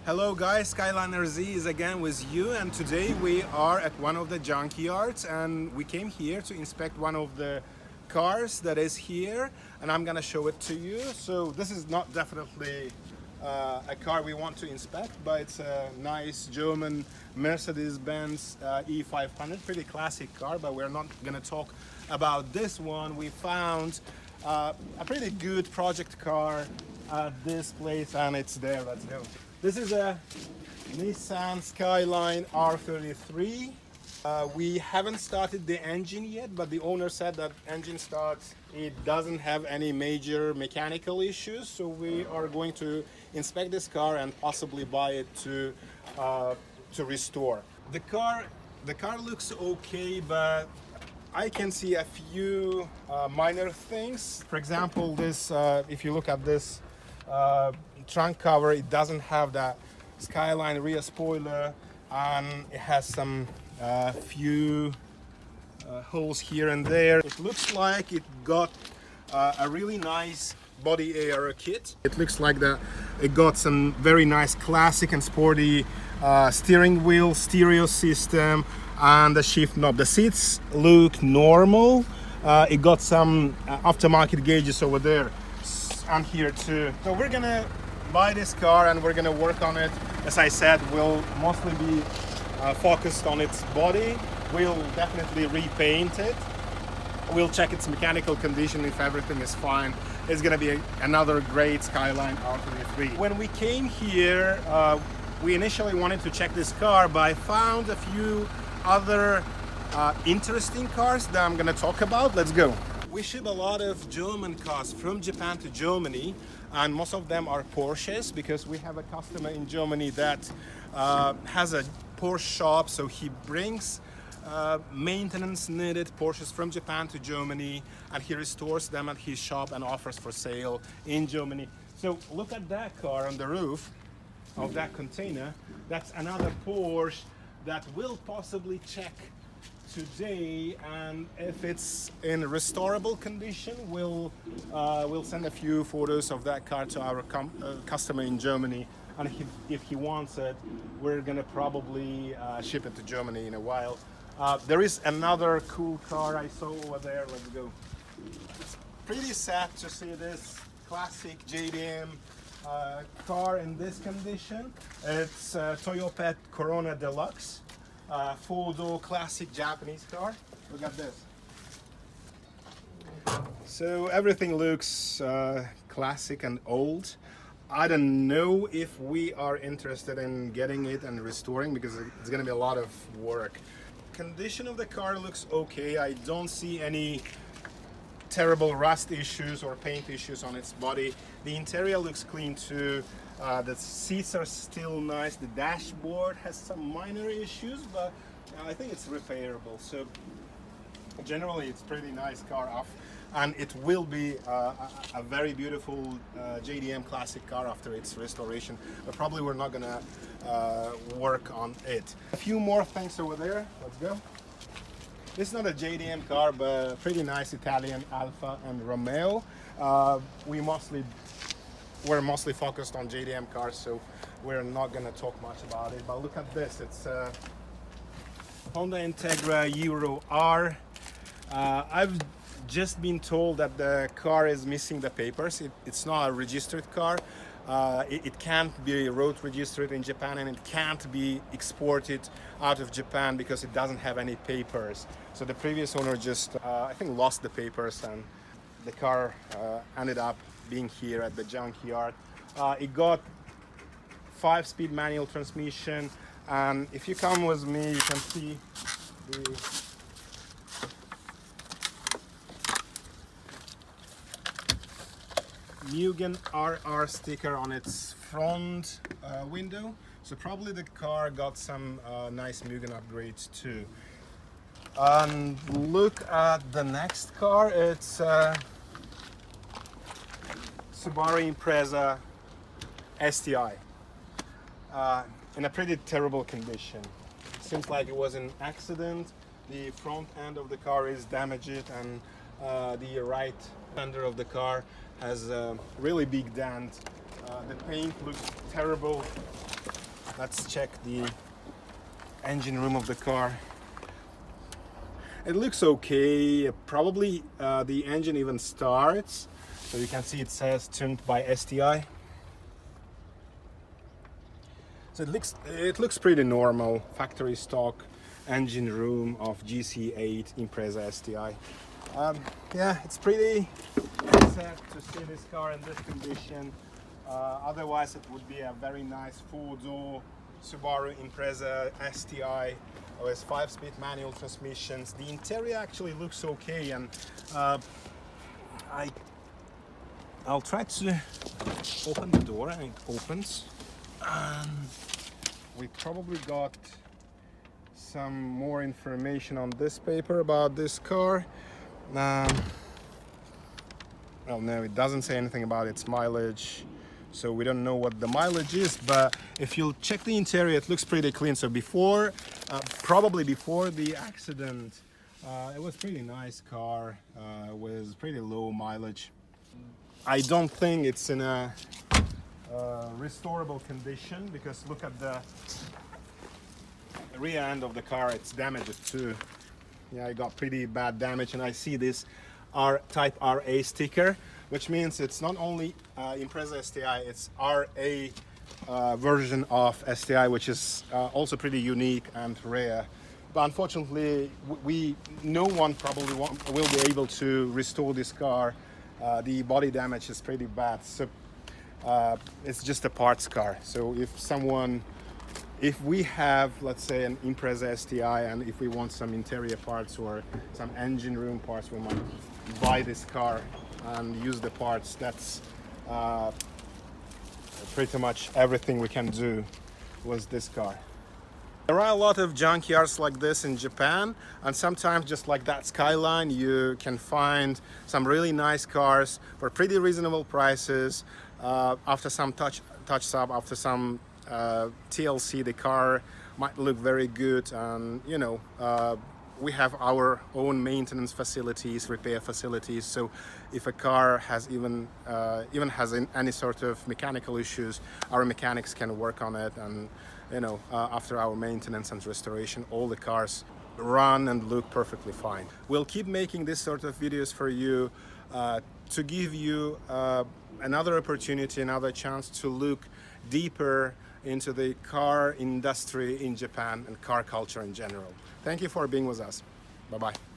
Hello guys, Skyline RZ is again with you, and today we are at one of the junkyards and we came here to inspect one of the cars that is here, and I'm gonna show it to you. So this is not definitely a car we want to inspect, but it's a nice German Mercedes-Benz E500, pretty classic car, but we're not gonna talk about this one. We found a pretty good project car at this place and it's there. Let's go. This is a Nissan Skyline R33. We haven't started the engine yet, but the owner said that engine starts, it doesn't have any major mechanical issues, so we are going to inspect this car and possibly buy it to restore. The car looks okay, but I can see a few minor things. For example, this if you look at this trunk cover, it doesn't have that Skyline rear spoiler, and it has some few holes here and there. It looks like it got a really nice body air kit. It looks like that it got some very nice classic and sporty steering wheel, stereo system, and the shift knob. The seats look normal. It got some aftermarket gauges over there and here too. So we're gonna buy this car and we're gonna work on it. As I said, we'll mostly be focused on its body. We'll definitely repaint it. We'll check its mechanical condition. If everything is fine, it's gonna be another great Skyline R33. When we came here, we initially wanted to check this car, but I found a few other interesting cars that I'm gonna talk about. Let's go. We ship a lot of German cars from Japan to Germany, and most of them are Porsches, because we have a customer in Germany that has a Porsche shop, so he brings maintenance needed Porsches from Japan to Germany, and he restores them at his shop and offers for sale in Germany. So look at that car on the roof of that container. That's another Porsche that will possibly check today, and if it's in restorable condition, we'll send a few photos of that car to our customer in Germany, and if he wants it, we're gonna probably ship it to Germany in a while. There is another cool car I saw over there. Let's go. It's pretty sad to see this classic JDM car in this condition. It's Toyota Corona Deluxe. Four-door classic Japanese car. Look at this. So everything looks classic and old. I don't know if we are interested in getting it and restoring, because it's going to be a lot of work. Condition of the car looks okay. I don't see any terrible rust issues or paint issues on its body. The interior looks clean too. The seats are still nice. The dashboard has some minor issues, but I think it's repairable. So generally it's pretty nice car off, and it will be a very beautiful JDM classic car after its restoration, but probably we're not gonna work on it. A few more things over there. Let's go. This is not a JDM car, but a pretty nice Italian Alfa and Romeo. We're mostly focused on JDM cars, so we're not gonna talk much about it. But look at this, it's a Honda Integra Euro R. I've just been told that the car is missing the papers. It's not a registered car. It can't be road registered in Japan, and it can't be exported out of Japan because it doesn't have any papers. So the previous owner just, I think, lost the papers, and the car ended up being here at the junkyard. It got 5-speed manual transmission, and if you come with me, you can see the Mugen RR sticker on its front window. So probably the car got some nice Mugen upgrades too. And look at the next car. It's Subaru Impreza Sti in a pretty terrible condition. Seems like it was an accident. The front end of the car is damaged, and the right fender of the car has a really big dent. The paint looks terrible. let's check the engine room of the car. It looks okay. Probably the engine even starts. So you can see it says tuned by STI. So it looks pretty normal, factory stock engine room of GC8 Impreza Sti. Yeah, it's pretty sad to see this car in this condition. Otherwise, it would be a very nice four-door Subaru Impreza Sti with 5-speed manual transmissions. The interior actually looks okay, and I'll try to open the door, and it opens. We probably got some more information on this paper about this car. Well, no, it doesn't say anything about its mileage, so we don't know what the mileage is, but if you'll check the interior, it looks pretty clean. So before, probably before the accident, it was pretty nice car with pretty low mileage. I don't think it's in a restorable condition, because look at the rear end of the car, it's damaged too. Yeah, I got pretty bad damage, and I see this Type RA sticker, which means it's not only Impreza STI, it's RA version of STI, which is also pretty unique and rare. But unfortunately, no one probably will be able to restore this car. The body damage is pretty bad. So it's just a parts car. So if we have, let's say, an Impreza STI, and if we want some interior parts or some engine room parts, we might buy this car and use the parts. That's pretty much everything we can do with this car. There are a lot of junkyards like this in Japan, and sometimes just like that Skyline, you can find some really nice cars for pretty reasonable prices. After some touch-up, after some TLC, the car might look very good, and you know, we have our own maintenance facilities, repair facilities. So if a car has even has any sort of mechanical issues, our mechanics can work on it, and you know, after our maintenance and restoration, all the cars run and look perfectly fine. We'll keep making this sort of videos for you to give you another opportunity, another chance to look deeper into the car industry in Japan and car culture in general. Thank you for being with us. Bye-bye.